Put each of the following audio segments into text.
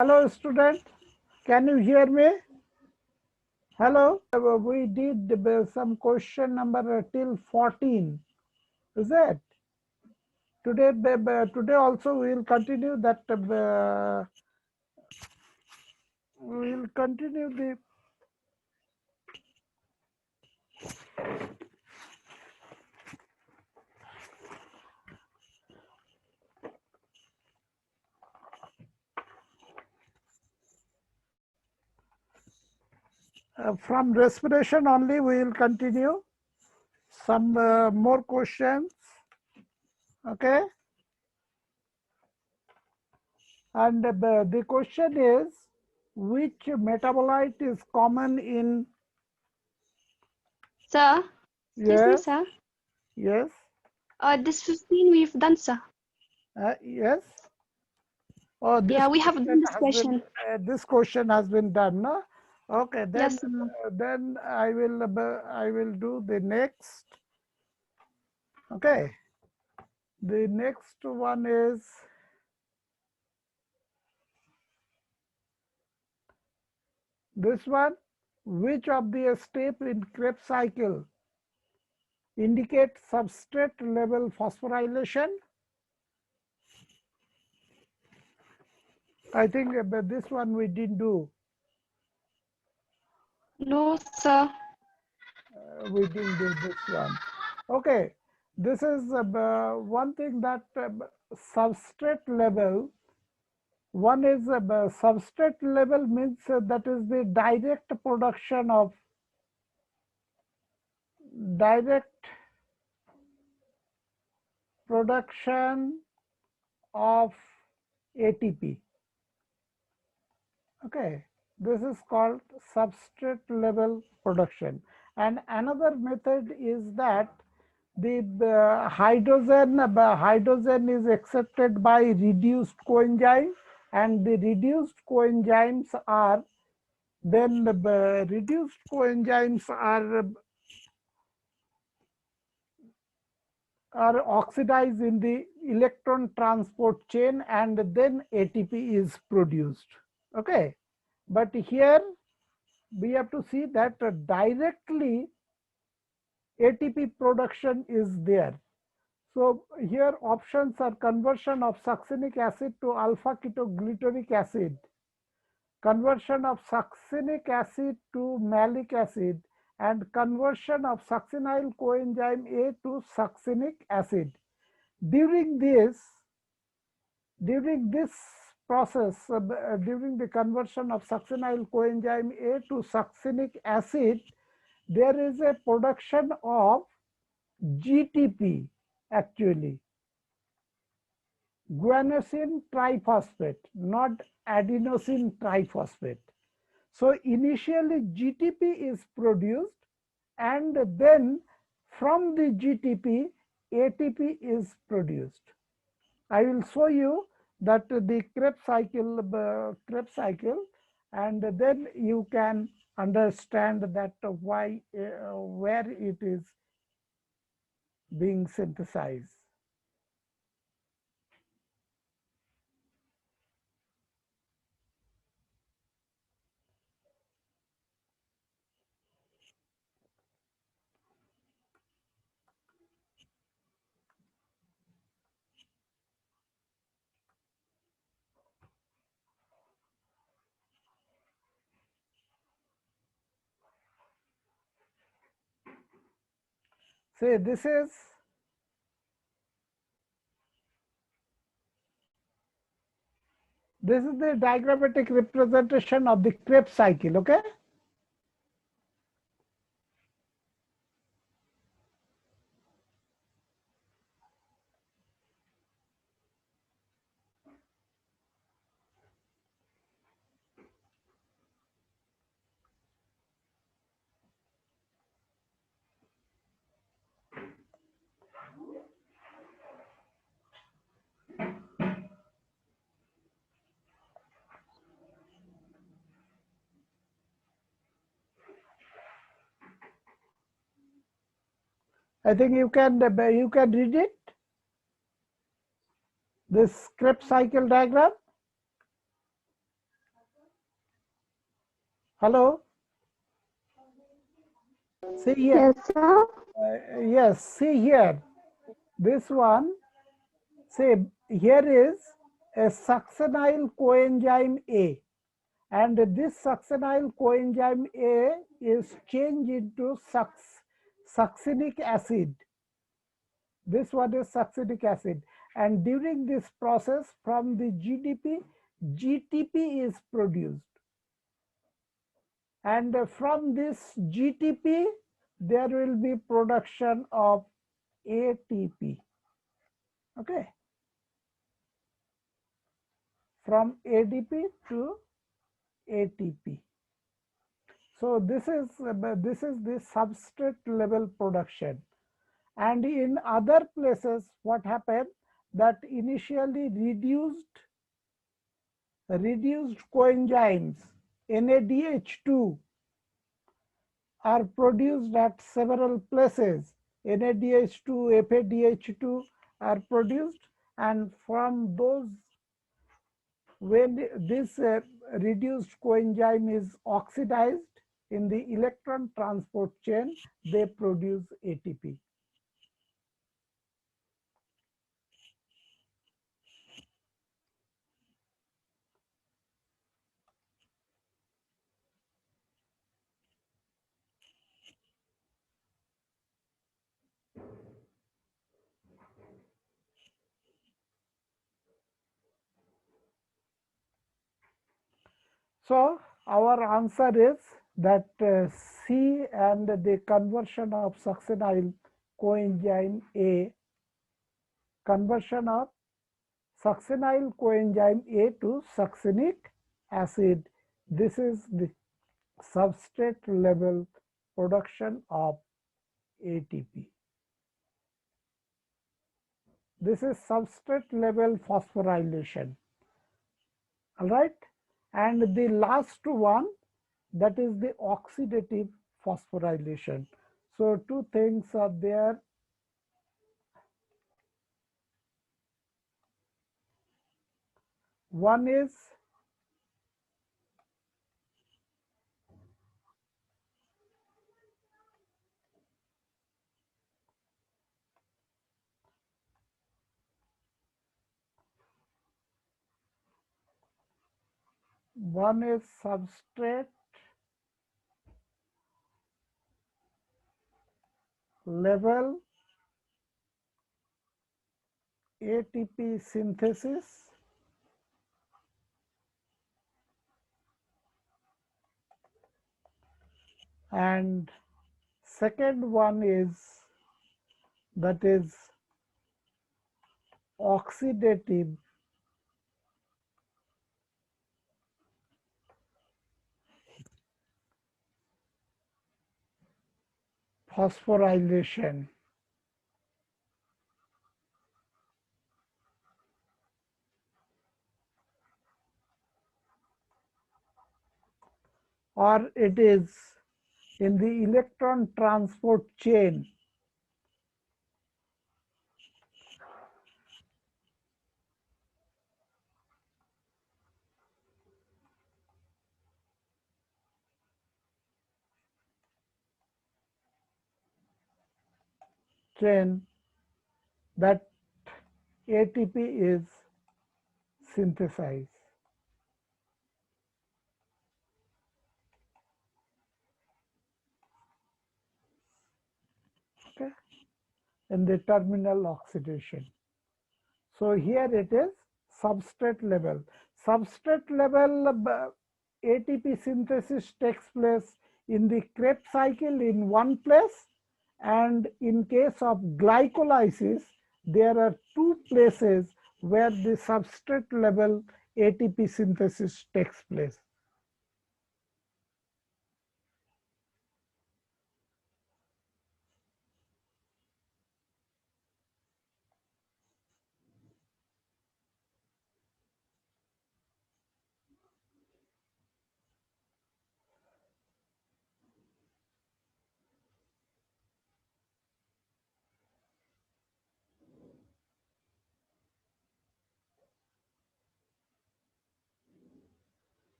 Hello, student. Can you hear me? Hello. We did some question number till 14. Is it? Today also we will continue that. We will continue the. From respiration only, we will continue some more questions. Okay. And the question is, which metabolite is common in? Sir, excuse me, Yes. sir. Yes. This 15 we've done, sir. Yes. Oh, Yeah, we have done this question. This question has been done, no? Okay, then Yes, sir. then I will do the next. Okay, the next one is this one. Which of the step in Krebs cycle indicate substrate level phosphorylation? I think this one we didn't do. No, sir. We didn't do this one. Okay, this is one thing that substrate level. One is substrate level means that is the direct production of ATP. Okay, this is called substrate level production. And another method is that the hydrogen is accepted by reduced coenzyme, and the reduced coenzymes are then the reduced coenzymes are oxidized in the electron transport chain, and then ATP is produced. Okay, but here we have to see that directly ATP production is there. So here options are conversion of succinic acid to alpha ketoglutarate acid, conversion of succinic acid to malic acid, and conversion of succinyl coenzyme A to succinic acid. During this process, during the conversion of succinyl coenzyme A to succinic acid, there is a production of GTP, actually, guanosine triphosphate, not adenosine triphosphate. So initially GTP is produced, and then from the GTP ATP is produced. I will show you that the Krebs cycle, and then you can understand that why where it is being synthesized. Say this is the diagrammatic representation of the Krebs cycle, okay? I think you can read it. This Krebs cycle diagram. Hello? See here. Yes, sir. Yes, see here. This one, say here is a succinyl coenzyme A, and this succinyl coenzyme A is changed into succinic acid. This one is succinic acid, and during this process from the GTP is produced, and from this GTP there will be production of ATP. Okay, from ADP to ATP. So this is the substrate level production. And in other places, what happened, that initially reduced coenzymes NADH2 are produced at several places. NADH2, FADH2 are produced, and from those, when this reduced coenzyme is oxidized in the electron transport chain, they produce ATP. So our answer is that C, and the conversion of succinyl coenzyme A, conversion of succinyl coenzyme A to succinic acid. This is the substrate level production of ATP. This is substrate level phosphorylation. All right. And the last one, that is the oxidative phosphorylation. So two things are there. One is substrate level ATP synthesis, and second one is, that is oxidative phosphorylation. Or it is in the electron transport chain. That ATP is synthesized. Okay, in the terminal oxidation. So here it is substrate level. Substrate level ATP synthesis takes place in the Krebs cycle in one place, and in case of glycolysis, there are two places where the substrate level ATP synthesis takes place.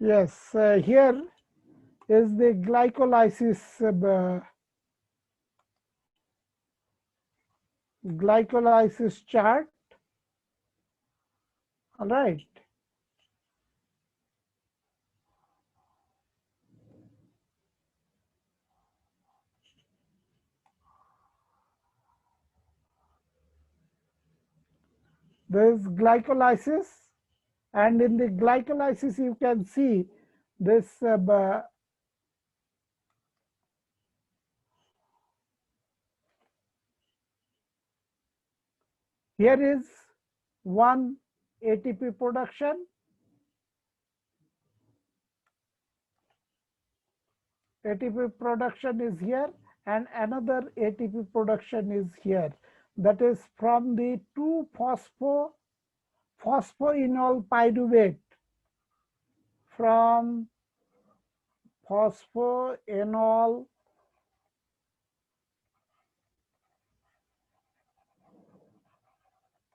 Yes, here is the glycolysis chart. All right. There is glycolysis, and in the glycolysis you can see this here is one ATP production. ATP production is here, and another ATP production is here. That is from the 2-phosphoenol pyruvate, from phosphoenol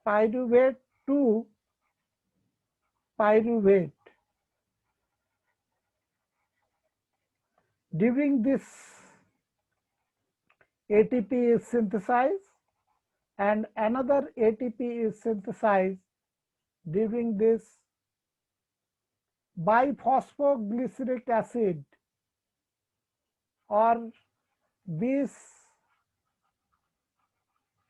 pyruvate to pyruvate. During this, ATP is synthesized, and another ATP is synthesized during this biphosphoglyceric acid or bis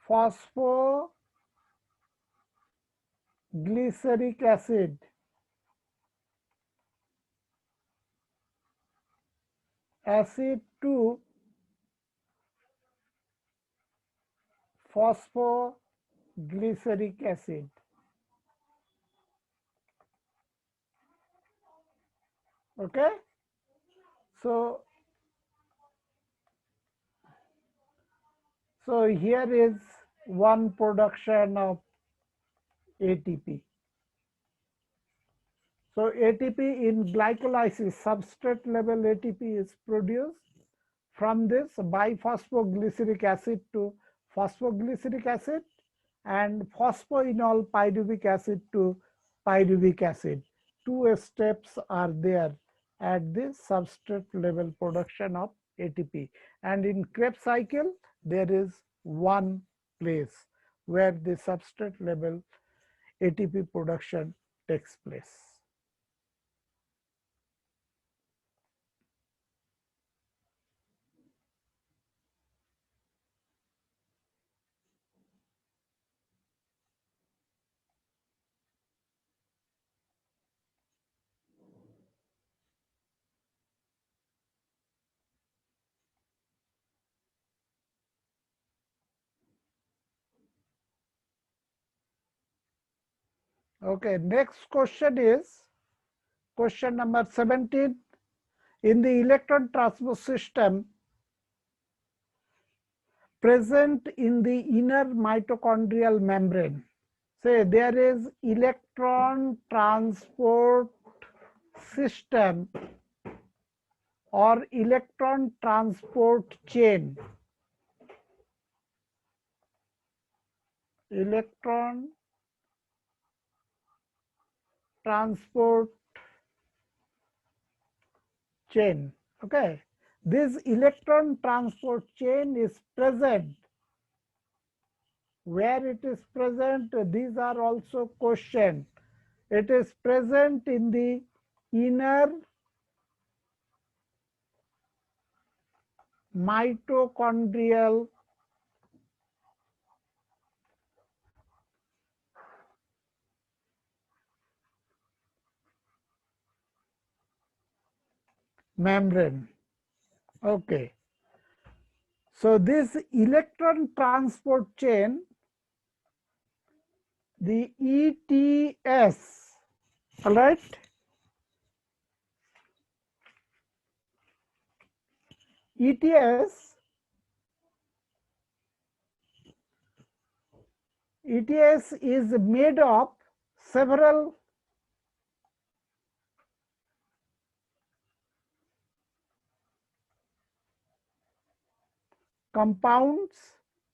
phosphoglyceric acid to phosphoglyceric acid. Okay, so here is one production of ATP. So ATP in glycolysis, substrate level ATP is produced from this biphosphoglyceric acid to phosphoglyceric acid, and phosphoenol pyruvic acid to pyruvic acid. Two steps are there at this substrate level production of ATP. And in Krebs cycle, there is one place where the substrate level ATP production takes place. Okay, next question is question number 17. In the electron transport system present in the inner mitochondrial membrane, say there is electron transport system or electron transport chain. Electron transport chain. Okay, this electron transport chain is present. Where it is present, these are also questions. It is present in the inner mitochondrial membrane. Okay. So this electron transport chain, the ETS, all right? ETS is made of several compounds,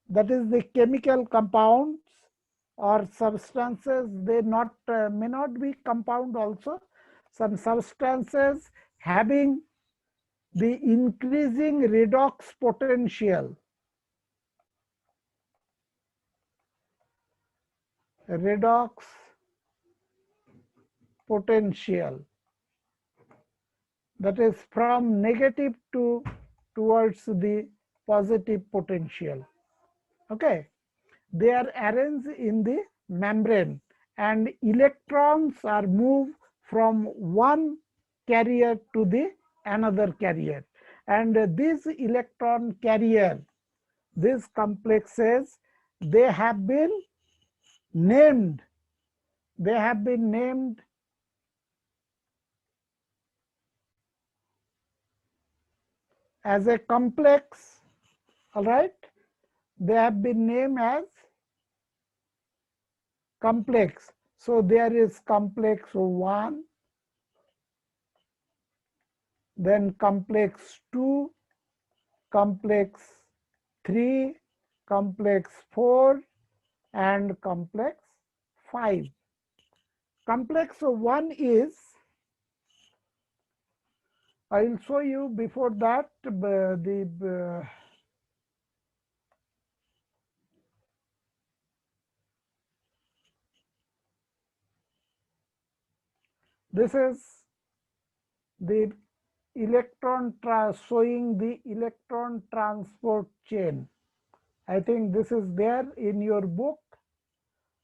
that is the chemical compounds or substances. They may not be compound also. some substances having the increasing redox potential. Redox potential, that is from negative to towards the positive potential. Okay, they are arranged in the membrane and electrons are moved from one carrier to the another carrier, and this electron carrier, these complexes, they have been named as a complex. All right, they have been named as complex. So there is complex 1, then complex 2, complex 3, complex 4, and complex 5. Complex 1 is, I will show you before that this is the electron showing the electron transport chain. I think this is there in your book,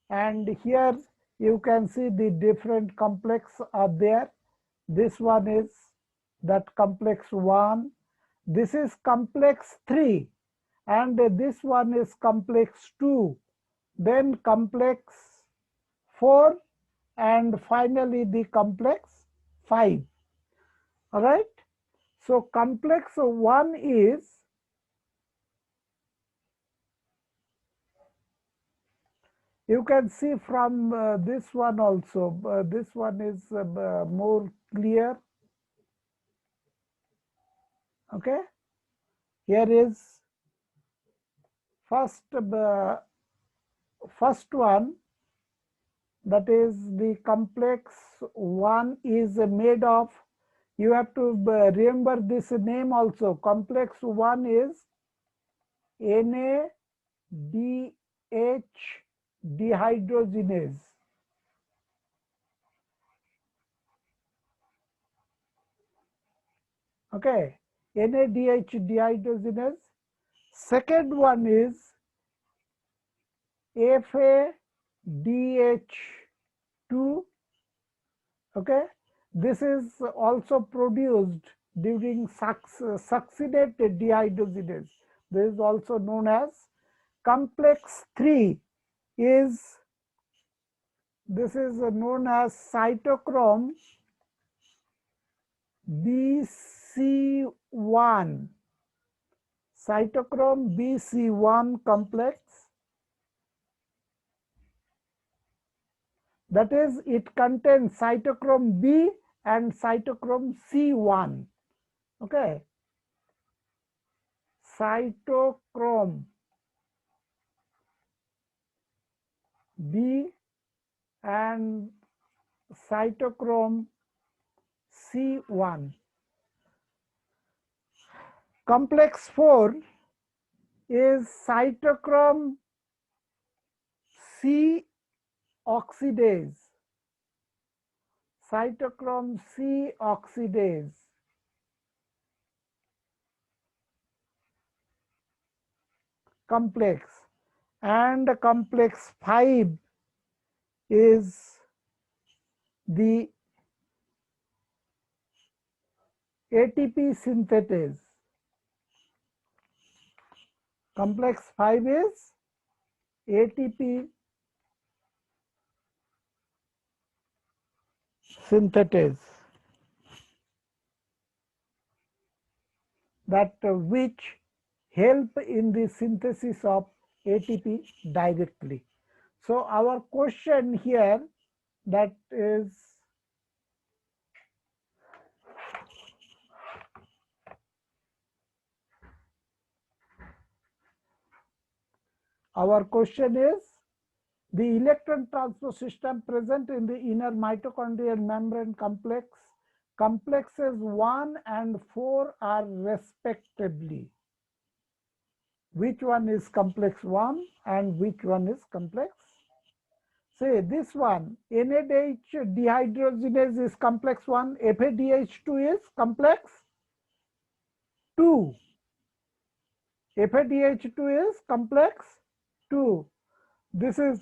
and here you can see the different complex are there. This one is that complex 1, this is complex 3, and this one is complex 2, then complex 4, and finally the complex 5. All right, so complex 1 is, you can see from this one also, this one is more clear. Okay, here is first one, that is the complex 1 is made of, you have to remember this name also, complex 1 is NADH dehydrogenase. Okay, NADH dehydrogenase. Second one is FADH2. Okay, this is also produced during succinate dehydrogenase. This is also known as complex 3 is, this is known as cytochrome BC1, cytochrome BC1 complex. That is, it contains cytochrome B and cytochrome C1. Okay, cytochrome B and cytochrome C1. Complex 4 is cytochrome C oxidase. Cytochrome C oxidase. Complex. And complex 5 is the ATP synthetase. Complex 5 is ATP synthetase, that which help in the synthesis of ATP directly. So our question here, that is, our question is The electron transport system present in the inner mitochondrial membrane complex. Complexes 1 and 4 are respectively. Which one is complex 1 and which one is complex? Say this one, NADH dehydrogenase is complex 1, FADH2 is complex 2. FADH2 is complex 2. This is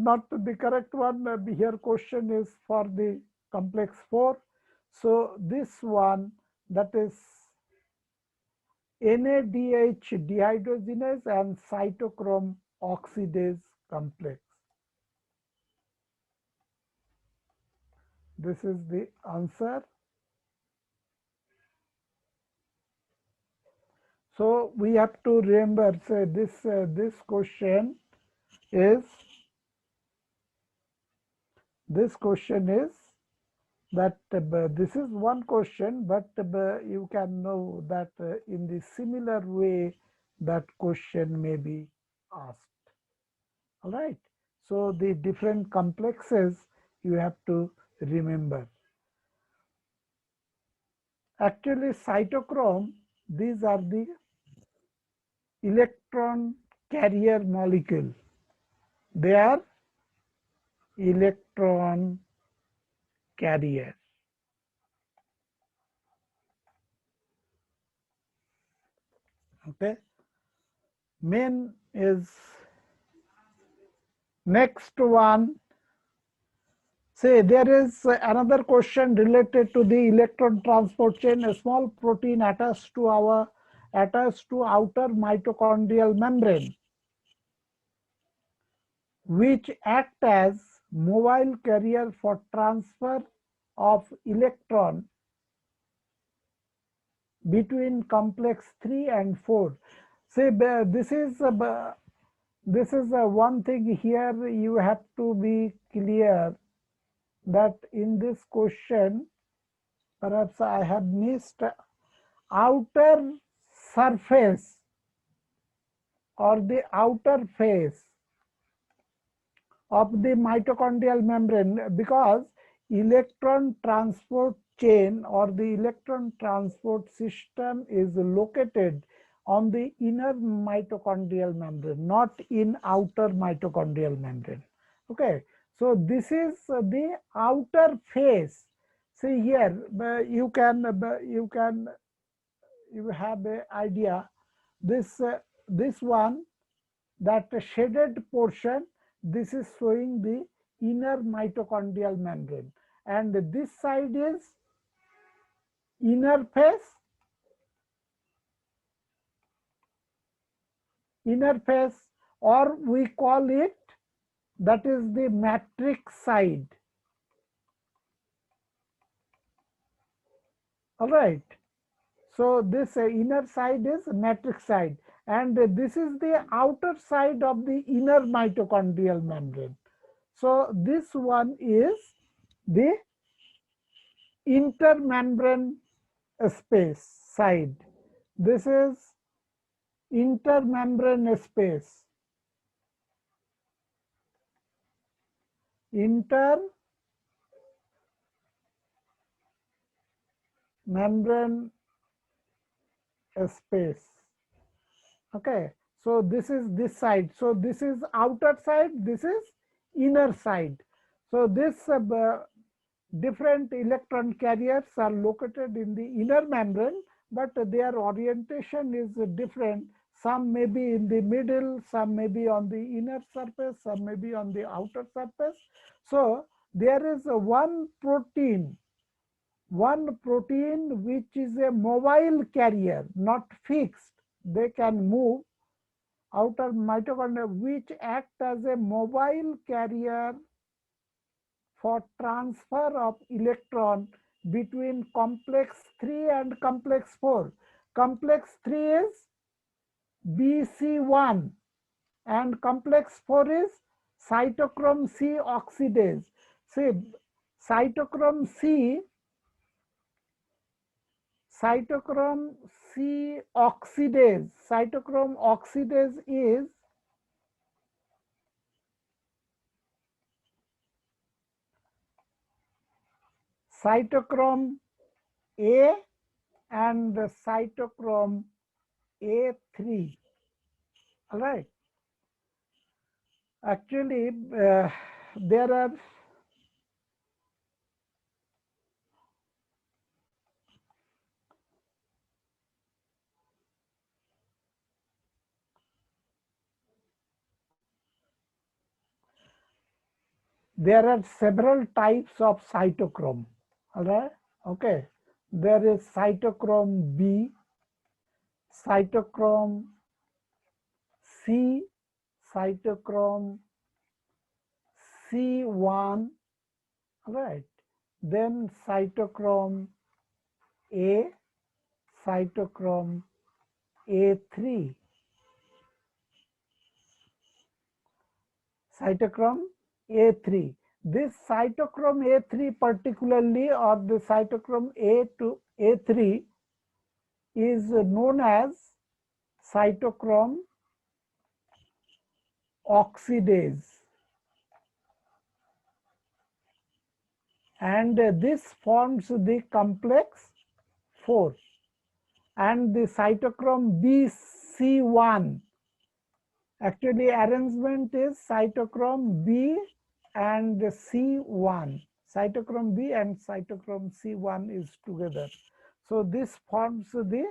not the correct one. Here question is for the complex 4. So this one, that is NADH dehydrogenase and cytochrome oxidase complex. This is the answer. So we have to remember, say this question is that this is one question, but you can know that in the similar way that question may be asked. All right. So the different complexes you have to remember. Actually, cytochrome, these are the electron carrier molecule. They are electron carrier. Okay. Main is next one. Say there is another question related to the electron transport chain. A small protein attached to outer mitochondrial membrane, which act as mobile carrier for transfer of electron between complex 3 and 4. Say this is one thing here you have to be clear that in this question, perhaps I have missed outer surface or the outer face of the mitochondrial membrane, because electron transport chain or the electron transport system is located on the inner mitochondrial membrane, not in outer mitochondrial membrane. Okay, so this is the outer face. See here, you have an idea. This one, that shaded portion, this is showing the inner mitochondrial membrane, and this side is inner face, or we call it, that is the matrix side. All right. So this inner side is matrix side, and this is the outer side of the inner mitochondrial membrane. So this one is the intermembrane space side. This is intermembrane space. Intermembrane space. Okay, so this is this side. So this is outer side, this is inner side. So this different electron carriers are located in the inner membrane, but their orientation is different. Some may be in the middle, some may be on the inner surface, some may be on the outer surface. So there is one protein which is a mobile carrier, not fixed. They can move, outer mitochondria, which act as a mobile carrier for transfer of electron between complex 3 and complex 4. Complex 3 is BC1 and complex 4 is cytochrome C oxidase. See, cytochrome C oxidase. Cytochrome oxidase is cytochrome A and the cytochrome A3. All right. Actually, there are several types of cytochrome. All right. Okay. There is cytochrome B, cytochrome C, cytochrome C1, right? Then cytochrome A, cytochrome A3, cytochrome A3. This cytochrome A3 particularly, or the cytochrome A to A3, is known as cytochrome oxidase, and this forms the complex 4. And the cytochrome BC1, actually arrangement is cytochrome B and C1. Cytochrome B and cytochrome C1 is together. So this forms the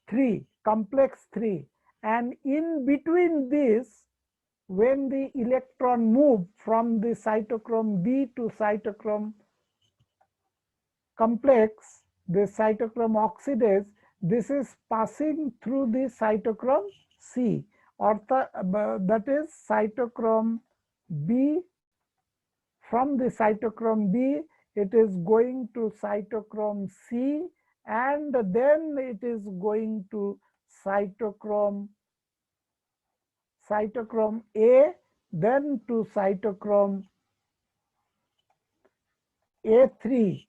3, complex 3. And in between this, when the electron move from the cytochrome B to cytochrome complex, the cytochrome oxidase, this is passing through the cytochrome C, or that is cytochrome B. From the cytochrome B, it is going to cytochrome C, and then it is going to cytochrome A, then to cytochrome A3.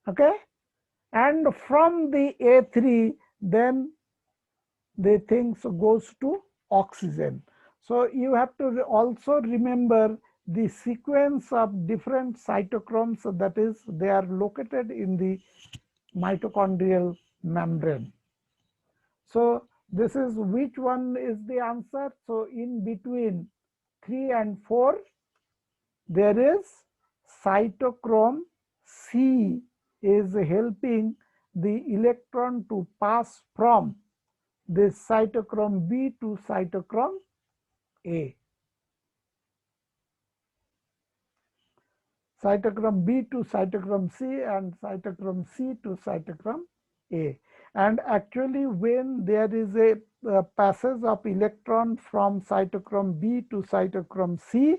Okay, and from the A3, then the things goes to oxygen. So you have to also remember the sequence of different cytochromes, that is, they are located in the mitochondrial membrane. So this is which one is the answer. So in between 3 and 4, there is cytochrome C is helping the electron to pass from this cytochrome B to cytochrome A. Cytochrome B to cytochrome C and cytochrome C to cytochrome A. And actually, when there is a passage of electron from cytochrome B to cytochrome C,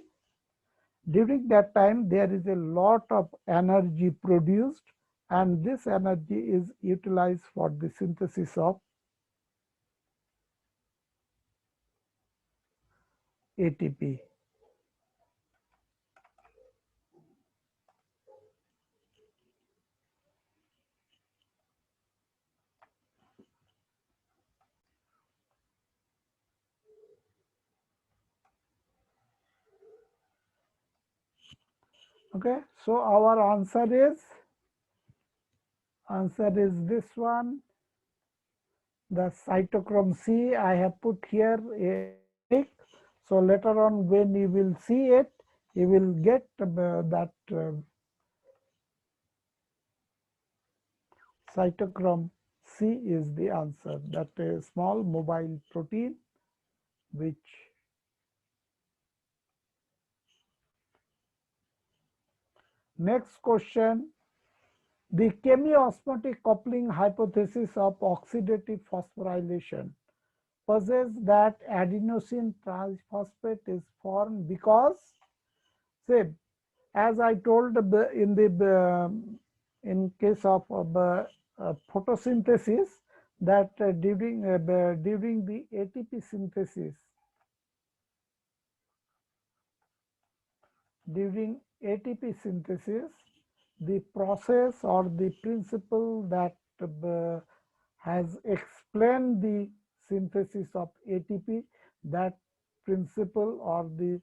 during that time there is a lot of energy produced, and this energy is utilized for the synthesis of ATP. Okay, so our answer is this one. The cytochrome C I have put here a tick. So later on, when you will see it, you will get that cytochrome C is the answer. That is small mobile protein, which next question. The chemiosmotic coupling hypothesis of oxidative phosphorylation possesses that adenosine triphosphate is formed because, say, as I told in case of photosynthesis, that during the ATP synthesis, the process or the principle that has explained the synthesis of ATP, that principle or the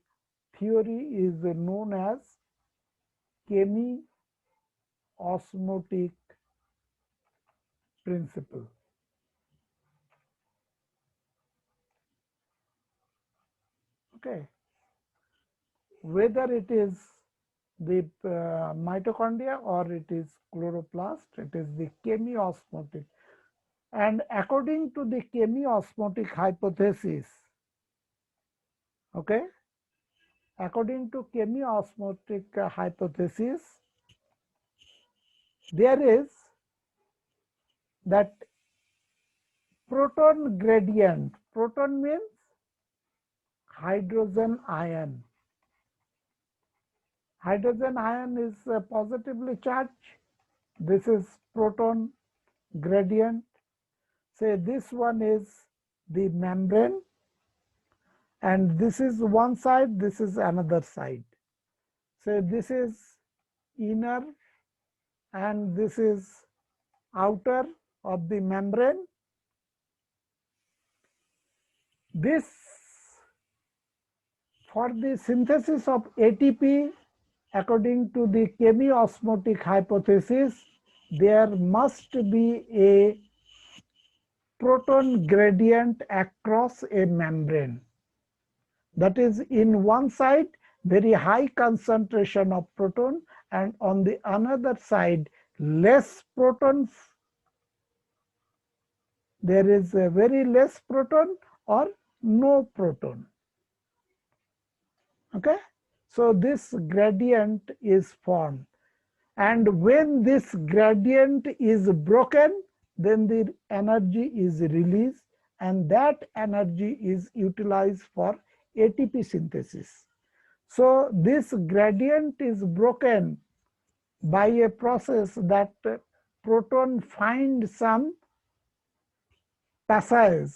theory is known as chemiosmotic principle. Okay, whether it is the mitochondria or it is chloroplast, it is the chemiosmotic. And according to the chemiosmotic hypothesis, okay, according to chemiosmotic hypothesis, there is that proton gradient. Proton means hydrogen ion. Hydrogen ion is positively charged. This is proton gradient. Say this one is the membrane, and this is one side, this is another side. So this is inner and this is outer of the membrane. This, for the synthesis of ATP, according to the chemiosmotic hypothesis, there must be a proton gradient across a membrane. That is, in one side, very high concentration of proton, and on the another side, less protons. There is a very less proton or no proton. Okay, so this gradient is formed, and when this gradient is broken, then the energy is released, and that energy is utilized for ATP synthesis. So this gradient is broken by a process that proton find some passage,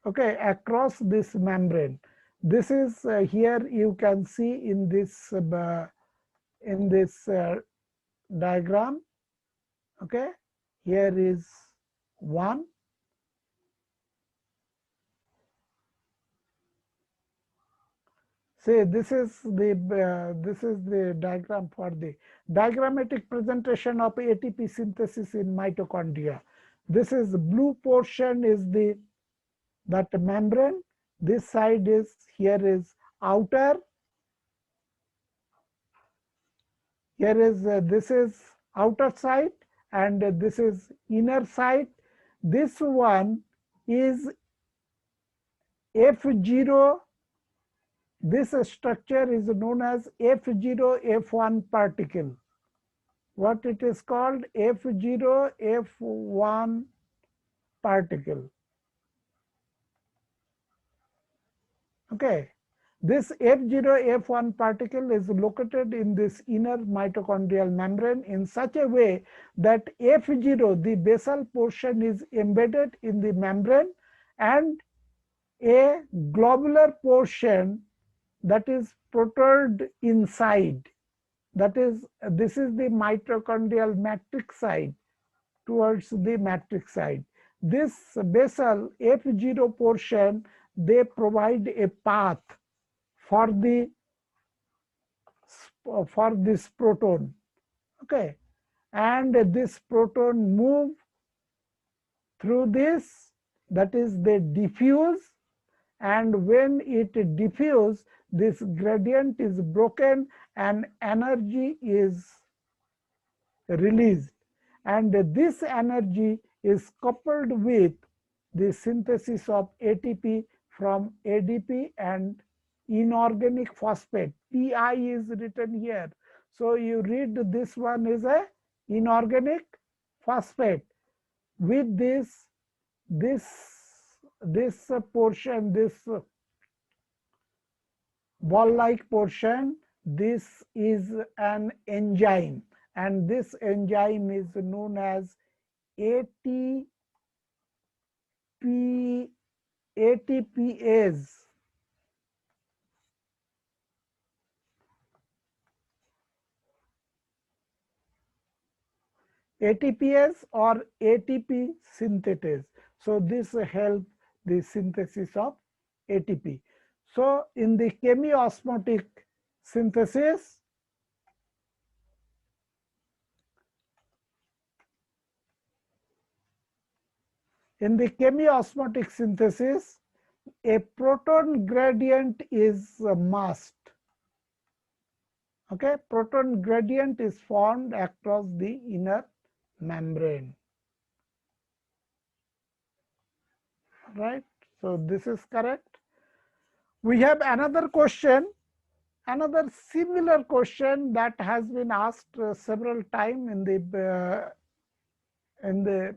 okay, across this membrane. This is here you can see in this diagram. Okay, here is one. Say this is the diagram for the diagrammatic presentation of ATP synthesis in mitochondria. This is the blue portion is that membrane. This side is, here is outer. Here is this is outer side, and this is inner side. This one is F0. This structure is known as F0 F1 particle. What it is called? F0 F1 particle. Okay, this F0 F1 particle is located in this inner mitochondrial membrane in such a way that F0, the basal portion, is embedded in the membrane, and a globular portion that is protrude inside. That is, this is the mitochondrial matrix side, towards the matrix side. This basal F0 portion, they provide a path for this proton. Okay, and this proton move through this, that is, they diffuse, and when it diffuse, this gradient is broken and energy is released, and this energy is coupled with the synthesis of ATP from ADP and inorganic phosphate. PI is written here, so you read this one is a inorganic phosphate. With this portion, this ball-like portion, this is an enzyme, and this enzyme is known as ATPase. ATPase or ATP synthetase. So this helps the synthesis of ATP. So in the chemiosmotic synthesis, In the chemiosmotic synthesis, a proton gradient is a must. Okay, proton gradient is formed across the inner membrane. Right? So this is correct. We have another question, another similar question that has been asked several times in the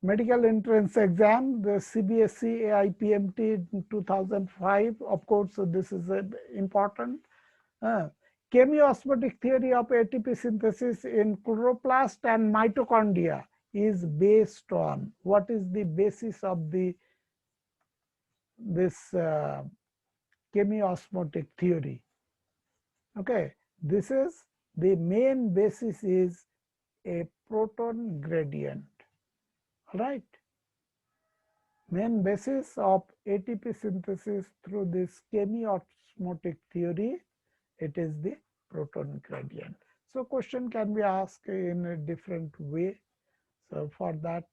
medical entrance exam, the CBSE AIPMT in 2005. Of course, so this is important. Chemiosmotic theory of ATP synthesis in chloroplast and mitochondria is based on, what is the basis of this chemiosmotic theory? Okay, this is the main basis is a proton gradient. All right. Main basis of ATP synthesis through this chemiosmotic theory, it is the proton gradient. So question can be asked in a different way. So for that,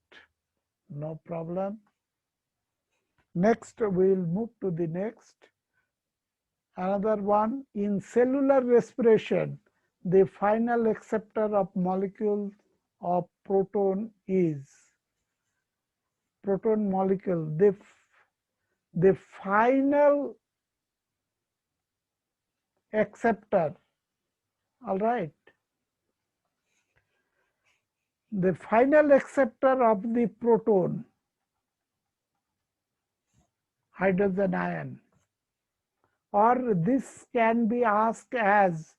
no problem. Next, we will move to the next. Another one, in cellular respiration, the final acceptor of molecules of proton is proton molecule. The final acceptor, all right. The final acceptor of the proton, hydrogen ion, or this can be asked as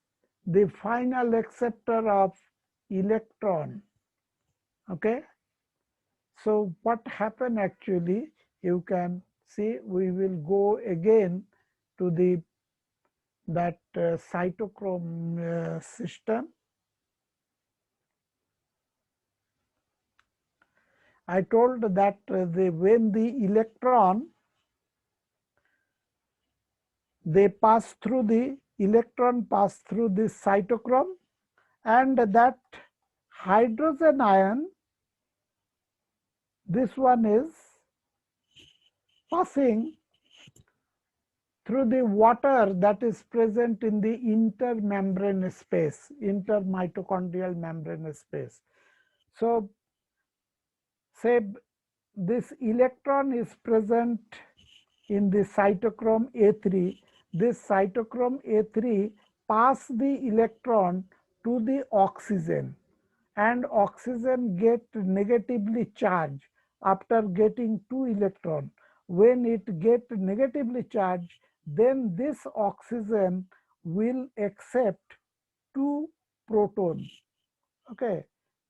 the final acceptor of electron. Okay. So what happened actually, you can see, we will go again to that cytochrome system. I told that when the electron, electron pass through this cytochrome, and that hydrogen ion, this one is passing through the water that is present in the intermembrane space, intermitochondrial membrane space. So say this electron is present in the cytochrome A3. This cytochrome A3 pass the electron to the oxygen, and oxygen get negatively charged after getting 2 electron. When it get negatively charged, then this oxygen will accept 2 protons. Okay,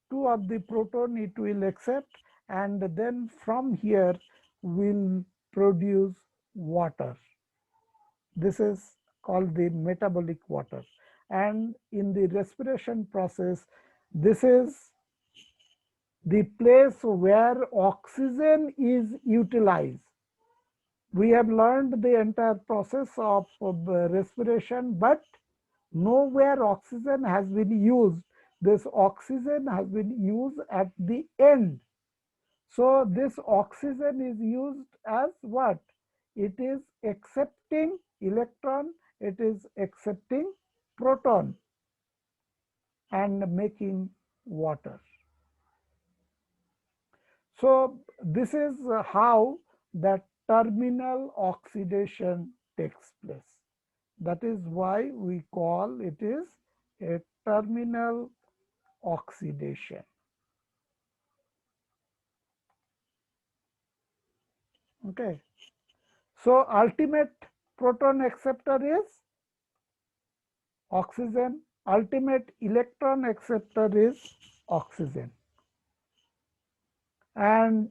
2 of the proton it will accept, and then from here will produce water. This is called the metabolic water. And in the respiration process, this is the place where oxygen is utilized. We have learned the entire process of respiration, but nowhere oxygen has been used. This oxygen has been used at the end. So this oxygen is used as what? It is accepting electron, it is accepting proton and making water. So this is how that terminal oxidation takes place. That is why we call it is a terminal oxidation. Okay. So ultimate proton acceptor is oxygen, ultimate electron acceptor is oxygen. And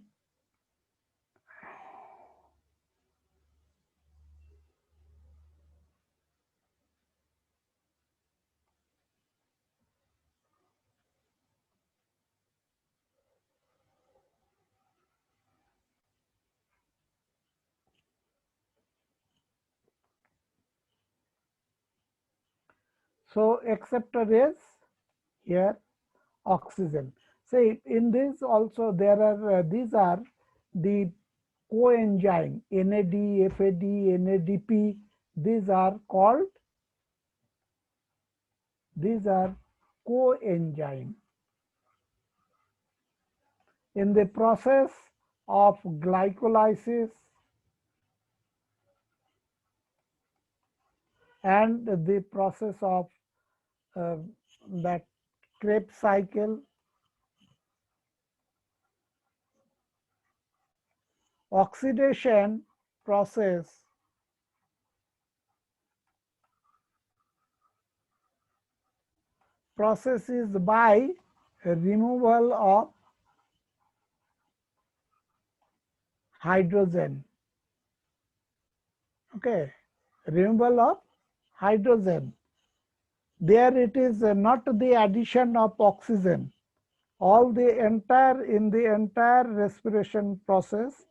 so acceptor is here oxygen. See, in this also there are these are the coenzyme NAD, FAD, NADP. These are coenzyme. In the process of glycolysis and the process of that Krebs cycle, oxidation process is by removal of hydrogen. Okay, removal of hydrogen. There it is not the addition of oxygen. All the entire respiration process,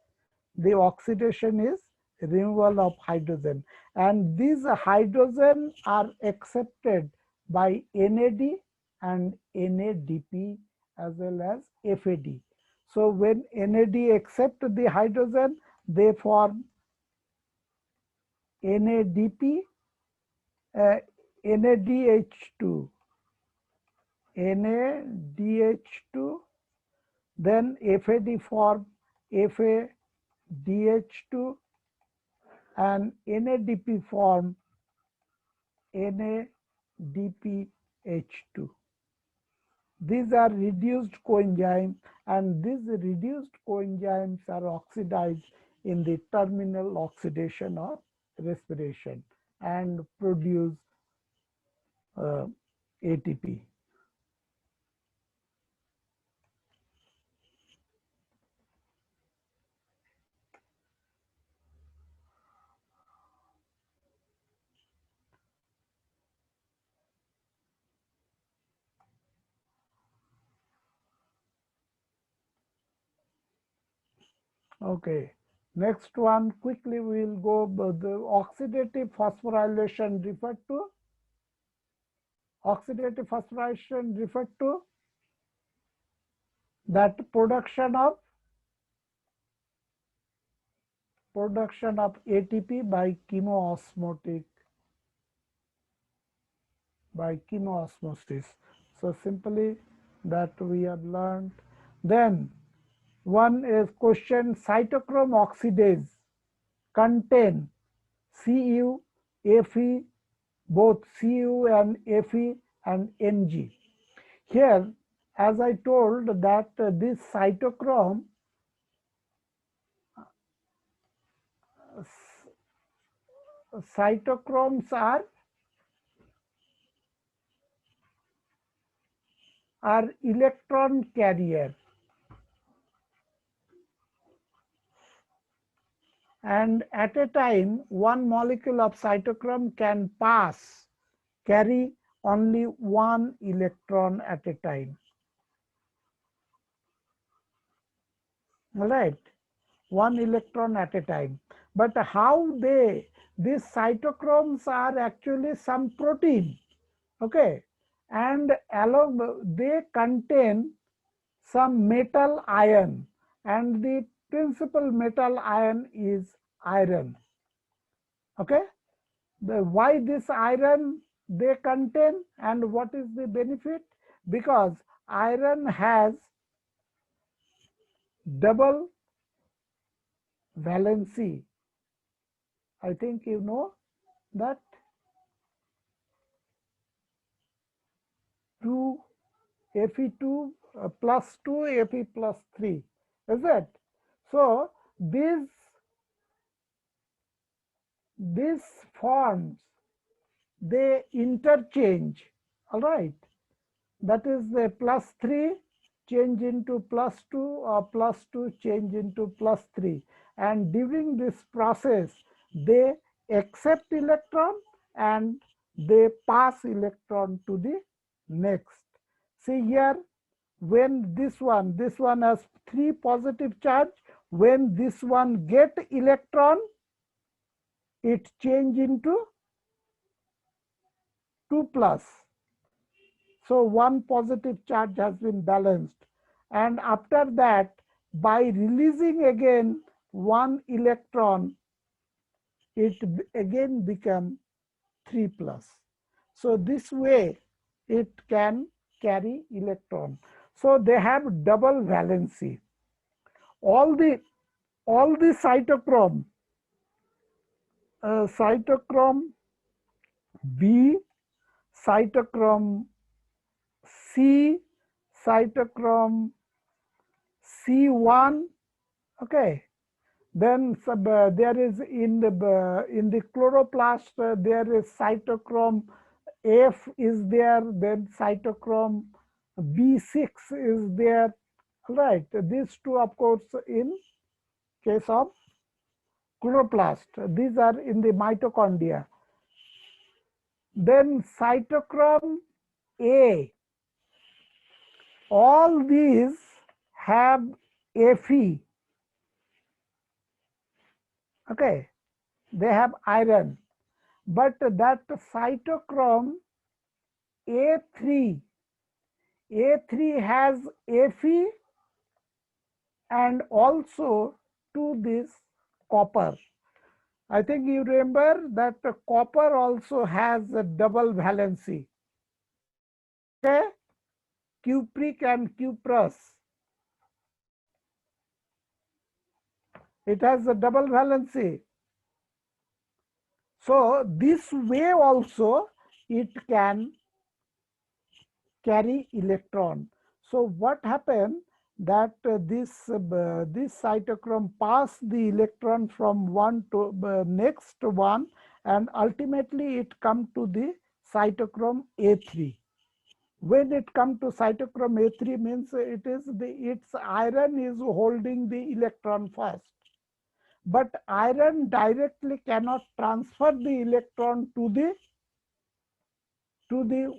the oxidation is removal of hydrogen, and these hydrogen are accepted by NAD and NADP as well as FAD. So when NAD accept the hydrogen, they form NADP, NADH2, NADH2, then FAD form FADH2, and NADP form NADPH2. These are reduced coenzymes, and these reduced coenzymes are oxidized in the terminal oxidation or respiration and produce ATP. Okay, next one quickly we will go the oxidative phosphorylation referred to. Oxidative phosphorylation referred to that production of ATP by chemoosmosis. So simply that we have learned. Then one is question: cytochrome oxidase contain Cu, Fe, both Cu and Fe and Mg. Here, as I told that this cytochromes are electron carrier, and at a time one molecule of cytochrome can carry only one electron at a time. All right, one electron at a time. But how these cytochromes are actually some protein, okay, and along they contain some metal ion, and the principal metal ion is iron. Okay, why this iron they contain and what is the benefit? Because iron has double valency. I think you know that 2 Fe2 plus 2 Fe plus 3, is it? So these forms they interchange, all right. That is the plus 3 change into plus 2 or plus 2 change into plus 3, and during this process they accept electron and they pass electron to the next. See here, when this one has 3 positive charge, when this one get electron, it change into 2 plus. So one positive charge has been balanced. and after that, by releasing again one electron, it again become 3 plus. So this way it can carry electron. So they have double valency. All the cytochrome, cytochrome B, cytochrome C, cytochrome C1, okay. Then there is in the chloroplast there is cytochrome F is there, then cytochrome B6 is there, right? These two, of course, in case of chloroplast. These are in the mitochondria. Then cytochrome A, all these have Fe, okay, they have iron, but that cytochrome A3 has Fe and also to this copper. I think you remember that copper also has a double valency, okay, cupric and cuprous. It has a double valency. So this way also it can carry electron. So what happened that this cytochrome pass the electron from one to next one, and ultimately it come to the cytochrome A3. When it come to cytochrome A3 means its iron is holding the electron first. But iron directly cannot transfer the electron to the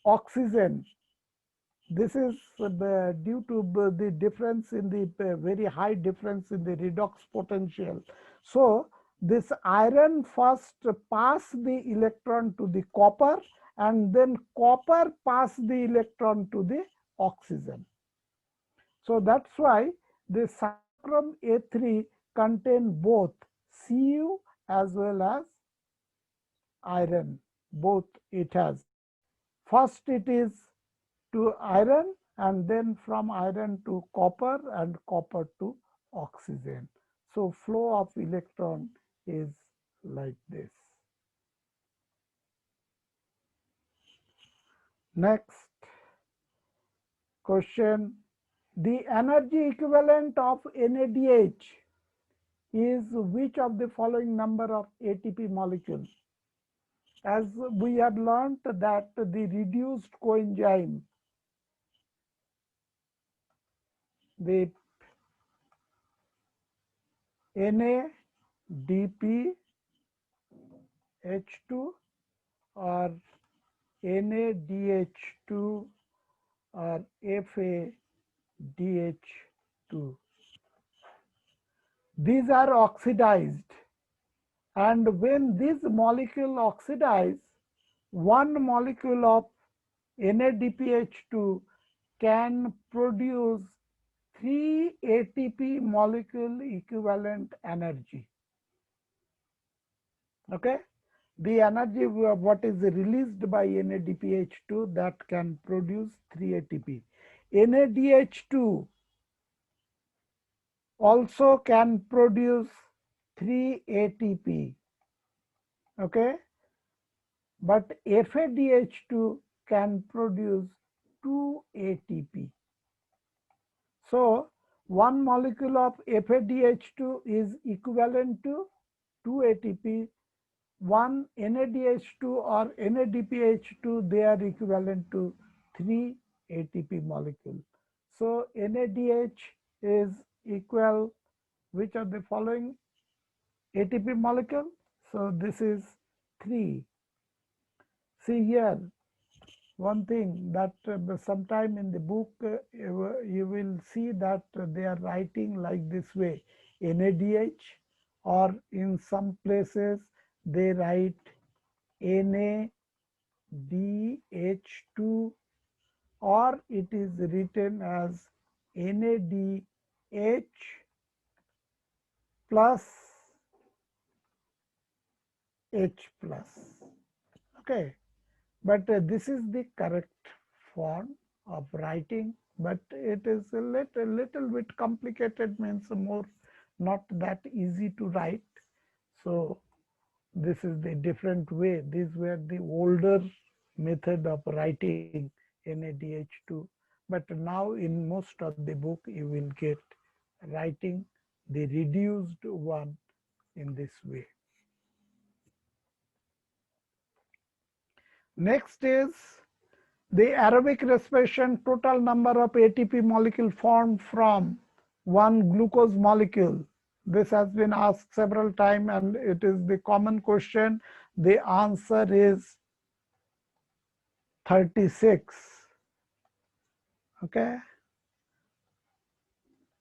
oxygen. This is due to the difference in the very high difference in the redox potential. So this iron first pass the electron to the copper, and then copper pass the electron to the oxygen. So that's why the cytochrome A3 contain both Cu as well as iron. Both it has. First it is to iron, and then from iron to copper, and copper to oxygen. So flow of electron is like this. Next question. The energy equivalent of NADH is which of the following number of ATP molecules? As we had learned that the reduced coenzyme, the NADPH2 or NADH2 or FADH2. These are oxidized, and when this molecule oxidize, one molecule of NADPH2 can produce 3 ATP molecule equivalent energy. Okay, the energy what is released by NADPH2 that can produce 3 ATP. NADH2 also can produce 3 ATP. Okay, but FADH2 can produce 2 ATP. So one molecule of FADH2 is equivalent to 2 ATP. One NADH2 or NADPH2, they are equivalent to 3 ATP molecule. So NADH is equal which of the following ATP molecule? So this is 3. See here, one thing that sometime in the book you will see that they are writing like this way, NADH, or in some places they write NADH2, or it is written as NADH plus H plus. Okay, but this is the correct form of writing, but it is a little bit complicated, means more not that easy to write. So this is the different way. These were the older method of writing NADH2, but now in most of the book you will get writing the reduced one in this way. Next is the aerobic respiration. Total number of ATP molecule formed from one glucose molecule. This has been asked several times and it is the common question. The answer is 36. Okay,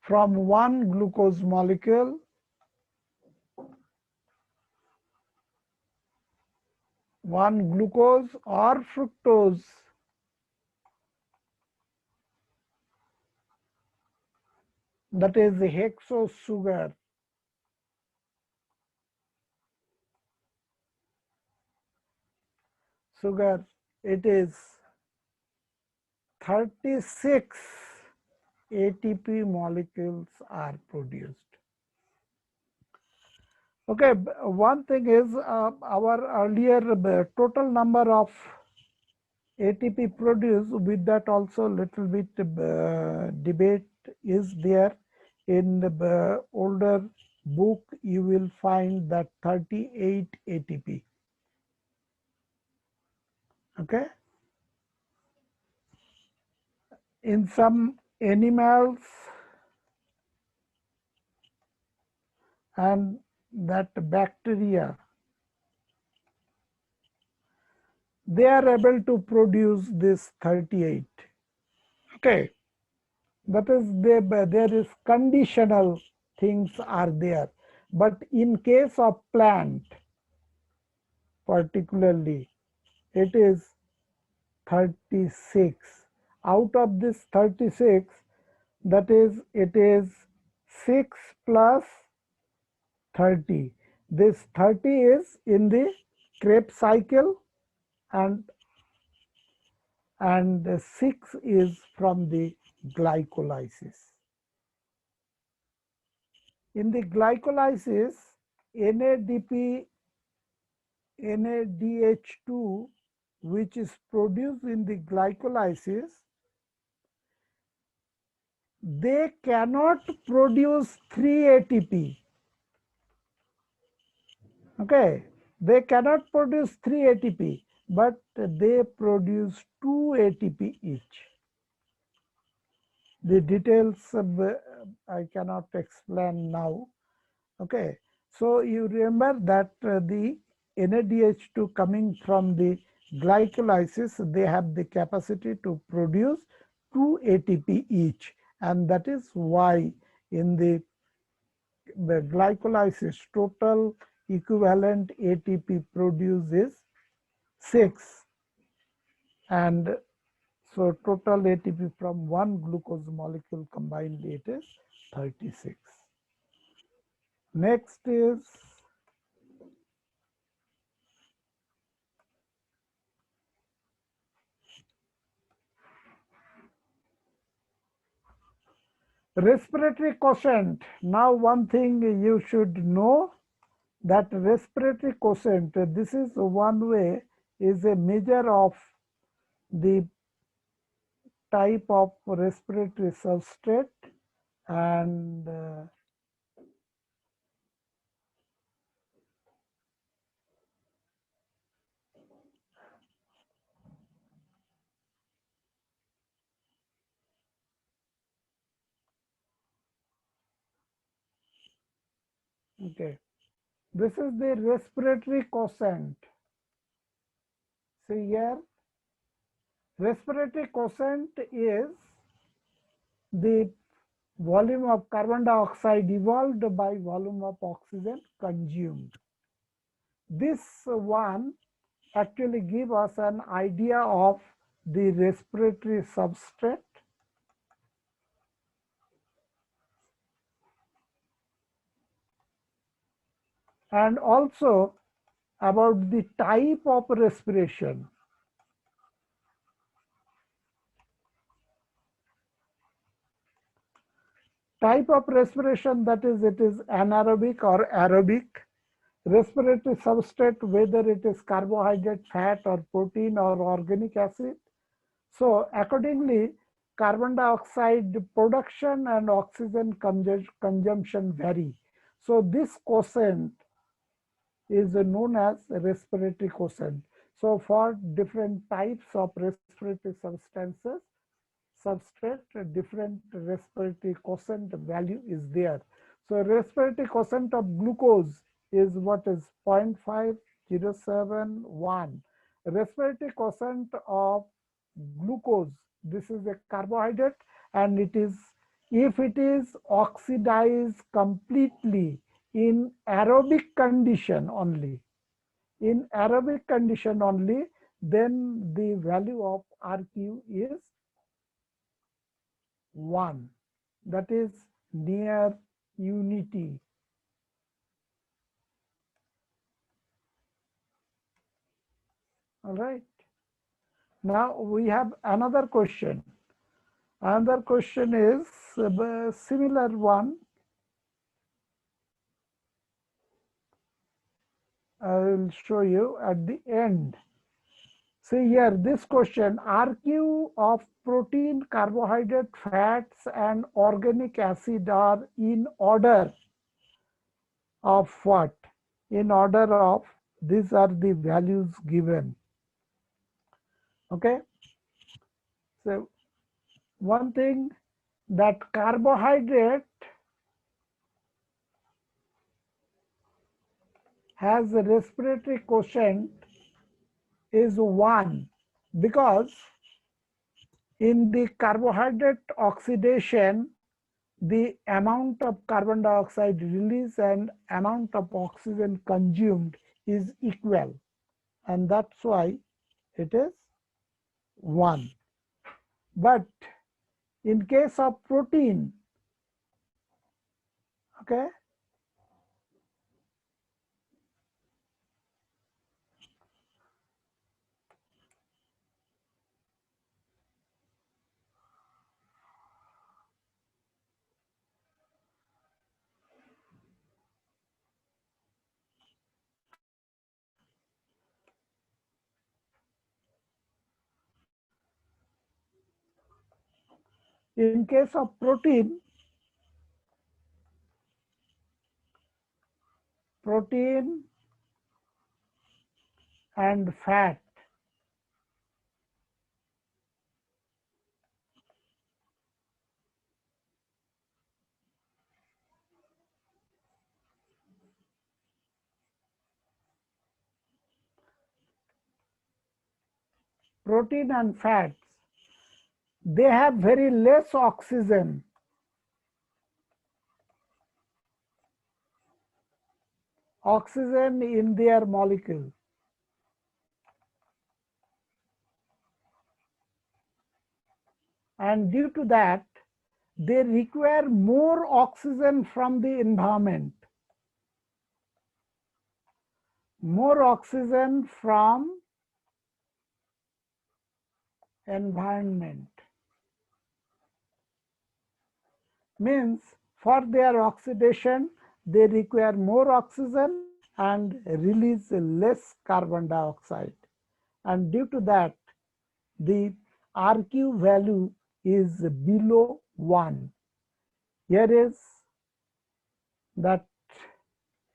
from one glucose molecule, one glucose or fructose, that is the hexose sugar. It is 36 ATP molecules are produced. Okay, one thing is our earlier total number of ATP produced, with that also little bit debate is there. In the older book you will find that 38 ATP. Okay, in some animals and that bacteria, they are able to produce this 38. Okay, that is there is conditional things are there, but in case of plant particularly it is 36. Out of this 36, that is it is 6 plus 30. This 30 is in the Krebs cycle and 6 is from the glycolysis. In the glycolysis, NADH2, which is produced in the glycolysis, they cannot produce 3 ATP. Okay, they cannot produce 3 ATP, but they produce 2 ATP each. The details I cannot explain now. Okay, so you remember that the NADH2 coming from the glycolysis, they have the capacity to produce 2 ATP each, and that is why in the glycolysis total equivalent ATP produced is 6, and so total ATP from one glucose molecule combined it is 36. Next is respiratory quotient. Now one thing you should know, that respiratory quotient, this is one way, is a measure of the type of respiratory substrate and okay, this is the respiratory quotient. See here, respiratory quotient is the volume of carbon dioxide evolved by volume of oxygen consumed. This one actually give us an idea of the respiratory substrate and also about the type of respiration. Type of respiration, that is, it is anaerobic or aerobic. Respiratory substrate, whether it is carbohydrate, fat, or protein, or organic acid. So accordingly, carbon dioxide production and oxygen consumption vary. So this quotient is known as respiratory quotient. So for different types of respiratory substances, substrate, different respiratory quotient value is there. So respiratory quotient of glucose is what is 0.5071. Respiratory quotient of glucose, this is a carbohydrate, and it is, if it is oxidized completely in aerobic condition only, in aerobic condition only, then the value of RQ is 1, that is near unity. All right. Now we have another question. Another question is a similar one. I will show you at the end. See here, this question, RQ of protein, carbohydrate, fats, and organic acid are in order of what? In order of, these are the values given. Okay. So one thing, that carbohydrate has a respiratory quotient is 1, because in the carbohydrate oxidation, the amount of carbon dioxide released and amount of oxygen consumed is equal, and that's why it is 1. But in case of protein, okay, in case of protein, and fat, protein and fats, they have very less oxygen in their molecule, and due to that they require more oxygen from the environment, more oxygen from environment. Means for their oxidation they require more oxygen and release less carbon dioxide, and due to that the RQ value is below 1. Here is, that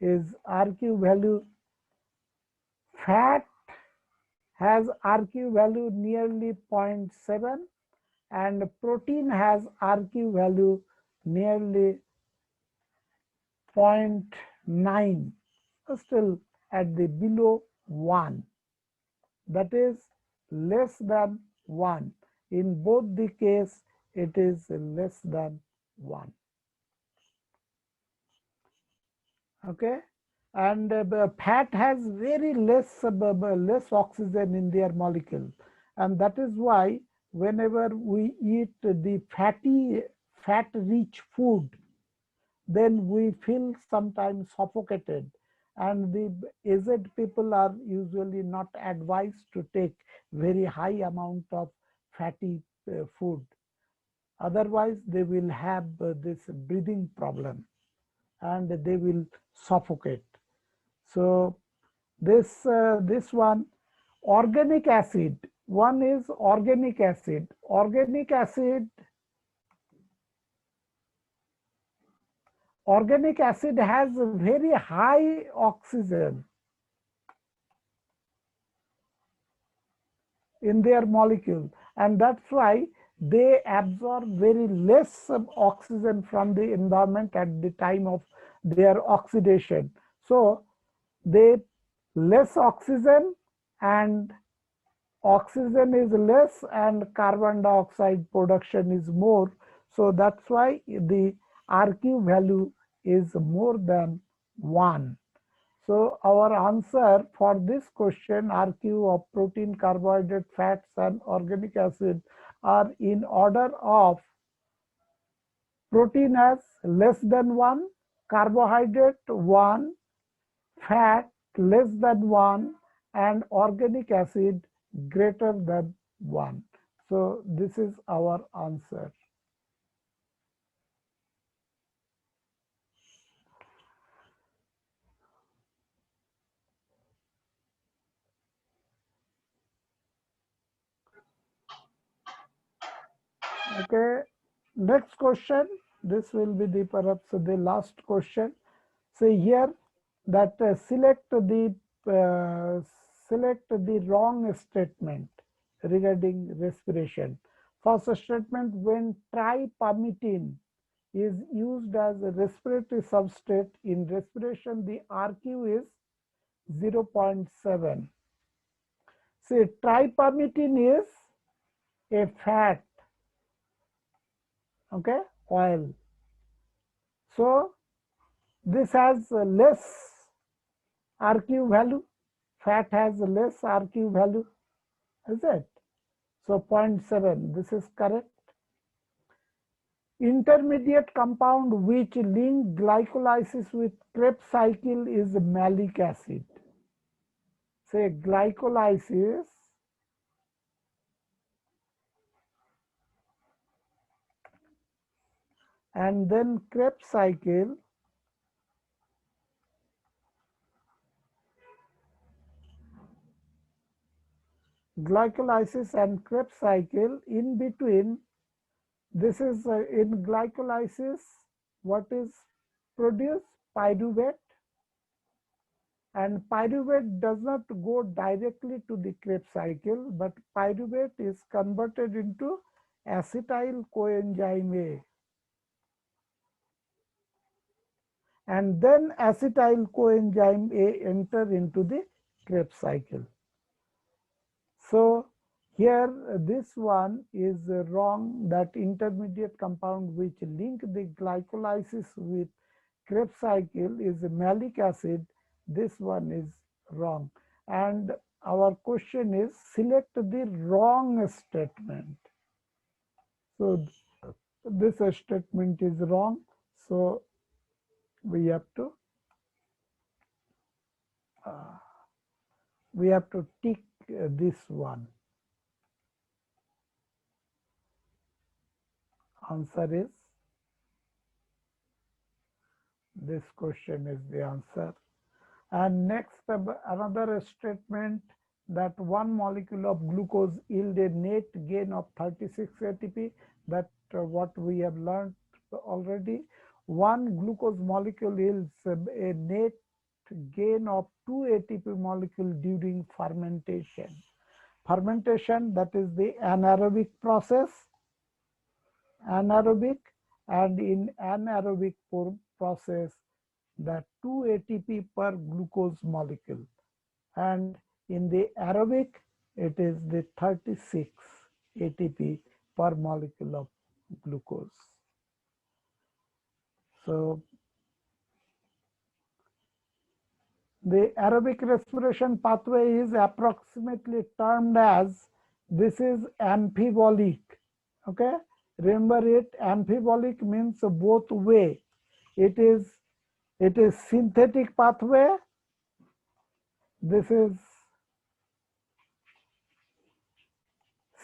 is RQ value. Fat has RQ value nearly 0.7, and protein has RQ value nearly 0.9, still at the below 1, that is less than 1. In both the case it is less than 1. Okay, and fat has very less oxygen in their molecule, and that is why whenever we eat the fat rich food, then we feel sometimes suffocated, and the aged people are usually not advised to take very high amount of fatty food. Otherwise, they will have this breathing problem and they will suffocate. So this one, organic acid. One is organic acid. Organic acid has very high oxygen in their molecule, and that's why they absorb very less oxygen from the environment at the time of their oxidation. So they less oxygen, and oxygen is less and carbon dioxide production is more. So that's why the RQ value is more than 1. So our answer for this question, RQ of protein, carbohydrate, fats and organic acid are in order of: protein has less than 1, carbohydrate 1, fat less than 1, and organic acid greater than 1. So this is our answer. Okay, next question. This will be the perhaps the last question. Say here that select the wrong statement regarding respiration. First statement: when tripermitine is used as a respiratory substrate in respiration, the RQ is 0.7. See, tripermitine is a fat, okay, oil. So this has less RQ value, fat has less RQ value, is it? So 0.7, this is correct. Intermediate compound which link glycolysis with Krebs cycle is malic acid. Say glycolysis and then Krebs cycle. Glycolysis and Krebs cycle, in between, this is in glycolysis, what is produced? Pyruvate. And pyruvate does not go directly to the Krebs cycle, but pyruvate is converted into acetyl coenzyme A. And then acetyl coenzyme A enter into the Krebs cycle. So here this one is wrong, that intermediate compound which link the glycolysis with Krebs cycle is malic acid. This one is wrong. And our question is select the wrong statement. So this statement is wrong. So we have to tick this one. Answer is, this question is the answer. And next, another statement that one molecule of glucose yield a net gain of 36 ATP. That what we have learned already. One glucose molecule yields a net gain of 2 ATP molecule during fermentation. Fermentation, that is the anaerobic process. Anaerobic, and in anaerobic process, that 2 ATP per glucose molecule, and in the aerobic it is the 36 ATP per molecule of glucose. So the aerobic respiration pathway is approximately termed as, this is amphibolic. Okay, remember it, amphibolic means both way. It is synthetic pathway This is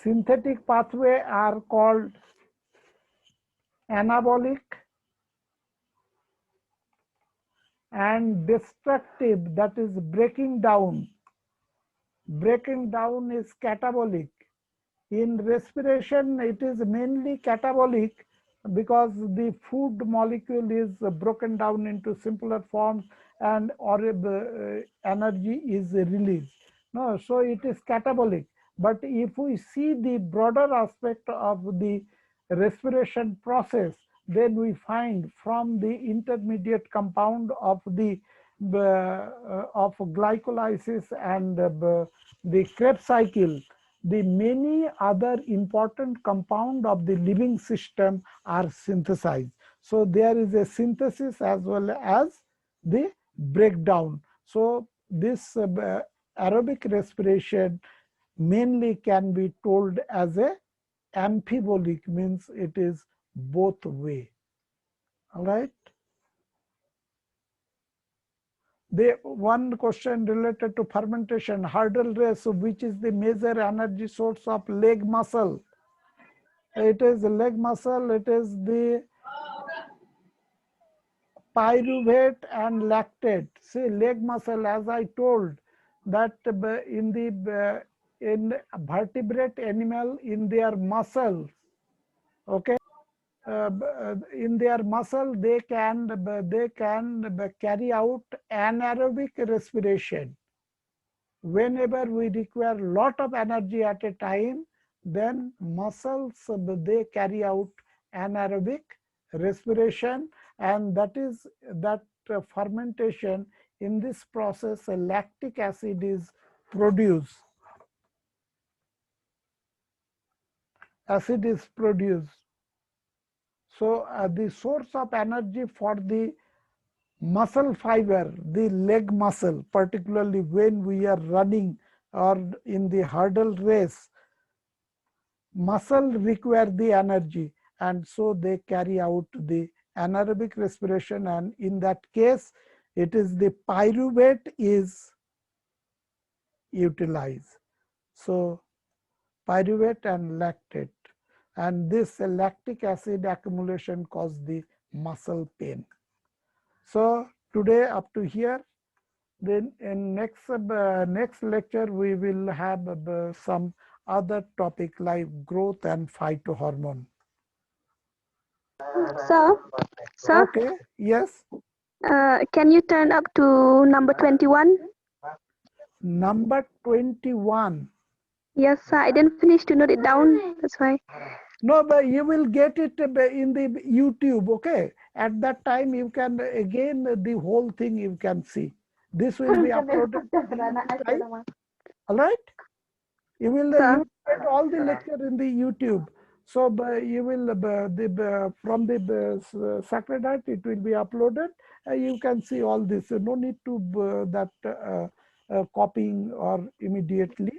synthetic pathway are called anabolic, and destructive, that is breaking down. Breaking down is catabolic. In respiration, it is mainly catabolic because the food molecule is broken down into simpler forms and or energy is released. No, so it is catabolic. But if we see the broader aspect of the respiration process, then we find from the intermediate compound of the of glycolysis and the Krebs cycle, the many other important compound of the living system are synthesized. So there is a synthesis as well as the breakdown. So this aerobic respiration mainly can be told as a amphibolic, means it is both way. All right. The one question related to fermentation, hurdle race, which is the major energy source of leg muscle? It is leg muscle, it is the pyruvate and lactate. See, leg muscle, as I told, that in vertebrate animal, in their muscles, okay, in their muscle they can carry out anaerobic respiration. Whenever we require lot of energy at a time, then muscles they carry out anaerobic respiration, and that is that fermentation. In this process, a lactic acid is produced. Acid is produced. So the source of energy for the muscle fiber, the leg muscle, particularly when we are running or in the hurdle race, muscle require the energy, and so they carry out the anaerobic respiration, and in that case it is the pyruvate is utilized. So pyruvate and lactate, and this lactic acid accumulation cause the muscle pain. So today up to here. Then in next lecture we will have some other topic like growth and phytohormone. Sir, Okay. Yes. can you turn up to number 21? Number 21. Yes, sir. I didn't finish to note it down. That's why. No, but you will get it in the YouTube. Okay. At that time you can again the whole thing you can see. This will be uploaded. All right. You will get all the lecture in the YouTube. So you will from the Secretariat it will be uploaded. You can see all this. No need to that copying or immediately.